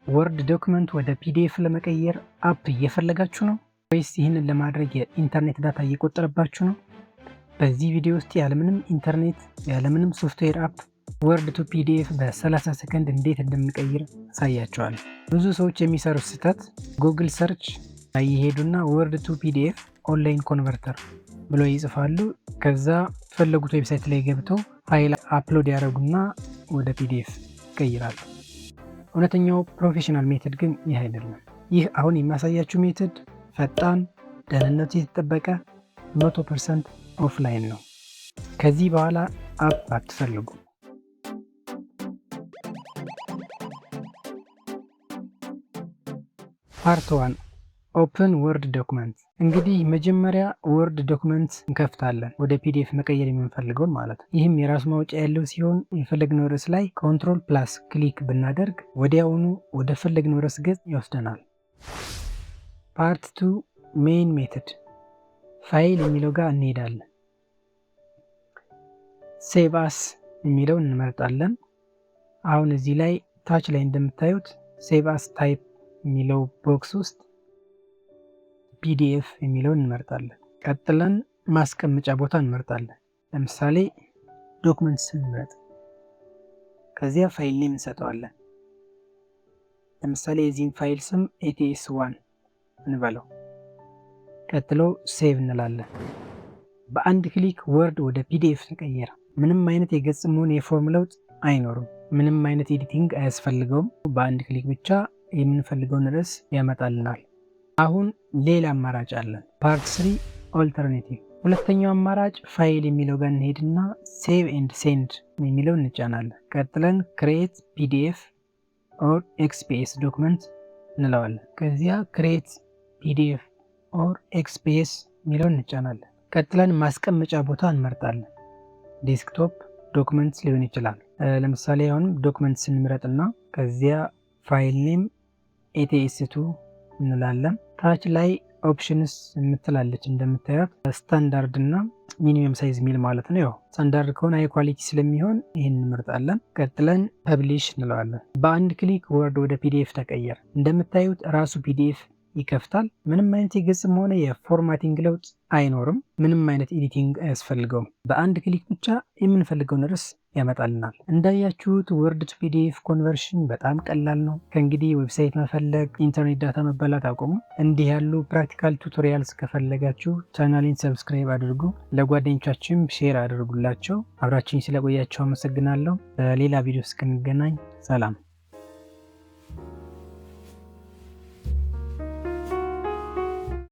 ወርድ ዶክመንት ወደ ፒዲኤፍ ለመቀየር አፕ እየፈለጋችሁ ነው ወይስ ይህንን ለማድረግ የኢንተርኔት ዳታ እየቆጠረባችሁ ነው? በዚህ ቪዲዮ ውስጥ ያለምንም ኢንተርኔት ያለምንም ሶፍትዌር አፕ ወርድ ቱ ፒዲኤፍ በ30 ሰከንድ እንዴት እንደምንቀይር አሳያችኋለሁ። ብዙ ሰዎች የሚሰሩት ስህተት ጉግል ሰርች ላይ ይሄዱና ወርድ ቱ ፒዲኤፍ ኦንላይን ኮንቨርተር ብሎ ይጽፋሉ። ከዛ ፈለጉት ዌብሳይት ላይ ገብተው ፋይል አፕሎድ ያደርጉና ወደ ፒዲኤፍ ይቀይራሉ። እውነተኛው ፕሮፌሽናል ሜተድ ግን ይህ አይደለም። ይህ አሁን የሚያሳያችሁ ሜተድ ፈጣን፣ ደህንነቱ የተጠበቀ 100% ኦፍላይን ነው። ከዚህ በኋላ አፕ አትፈልጉ። ፓርት 1 ኦፕን ወርድ ዶክመንት። እንግዲህ መጀመሪያ ወርድ ዶክመንት እንከፍታለን፣ ወደ ፒዲኤፍ መቀየር የምንፈልገውን ማለት ነው። ይህም የራሱ ማውጫ ያለው ሲሆን የፈለግነው ርዕስ ላይ ኮንትሮል ፕላስ ክሊክ ብናደርግ ወዲያውኑ ወደ ፈለግነው ርዕስ ገጽ ይወስደናል። ፓርት 2 ሜይን ሜተድ። ፋይል የሚለው ጋር እንሄዳለን። ሴቭ አስ የሚለውን እንመርጣለን። አሁን እዚህ ላይ ታች ላይ እንደምታዩት ሴቭ አስ ታይፕ የሚለው ቦክስ ውስጥ ፒዲኤፍ የሚለውን እንመርጣለን። ቀጥለን ማስቀመጫ ቦታ እንመርጣለን። ለምሳሌ ዶክመንትስ እንመርጥ። ከዚያ ፋይል ኔም እንሰጠዋለን። ለምሳሌ የዚህን ፋይል ስም ATS1 እንበለው። ቀጥሎ ሴቭ እንላለን። በአንድ ክሊክ ወርድ ወደ ፒዲኤፍ ተቀየረ። ምንም አይነት የገጽም ሆነ የፎርም ለውጥ አይኖርም። ምንም አይነት ኤዲቲንግ አያስፈልገውም። በአንድ ክሊክ ብቻ የምንፈልገውን ርዕስ ያመጣልናል። አሁን ሌላ አማራጭ አለን። ፓርት 3 ኦልተርኔቲቭ። ሁለተኛው አማራጭ ፋይል የሚለው ጋር እንሄድና ሴቭ ኤንድ ሴንድ የሚለው እንጫናለን። ቀጥለን ክሬት ፒዲኤፍ ኦር ኤክስፒኤስ ዶክመንት እንለዋለን። ከዚያ ክሬት ፒዲኤፍ ኦር ኤክስፒኤስ የሚለው እንጫናለን። ቀጥለን ማስቀመጫ ቦታ እንመርጣለን። ዴስክቶፕ፣ ዶክመንትስ ሊሆን ይችላል። ለምሳሌ አሁንም ዶክመንትስ እንምረጥና ከዚያ ፋይል ኔም ATS2 እንላለን። ታች ላይ ኦፕሽንስ የምትላለች እንደምታዩት ስታንዳርድ እና ሚኒመም ሳይዝ ሚል ማለት ነው። ያው ስታንዳርድ ከሆነ ሃይ ኳሊቲ ስለሚሆን ይህን እንመርጣለን። ቀጥለን ፐብሊሽ እንለዋለን። በአንድ ክሊክ ወርድ ወደ ፒዲኤፍ ተቀየረ። እንደምታዩት ራሱ ፒዲኤፍ ይከፍታል። ምንም አይነት የገጽም ሆነ የፎርማቲንግ ለውጥ አይኖርም። ምንም አይነት ኤዲቲንግ አያስፈልገውም። በአንድ ክሊክ ብቻ የምንፈልገውን ርዕስ ያመጣልናል። እንዳያችሁት ወርድ ቱ ፒዲኤፍ ኮንቨርሽን በጣም ቀላል ነው። ከእንግዲህ ዌብሳይት መፈለግ፣ ኢንተርኔት ዳታ መበላት አቁሙ። እንዲህ ያሉ ፕራክቲካል ቱቶሪያልስ ከፈለጋችሁ ቻናሌን ሰብስክራይብ አድርጉ፣ ለጓደኞቻችሁም ሼር አድርጉላቸው። አብራችሁኝ ስለቆያችሁ አመሰግናለሁ። በሌላ ቪዲዮ እስክንገናኝ ሰላም።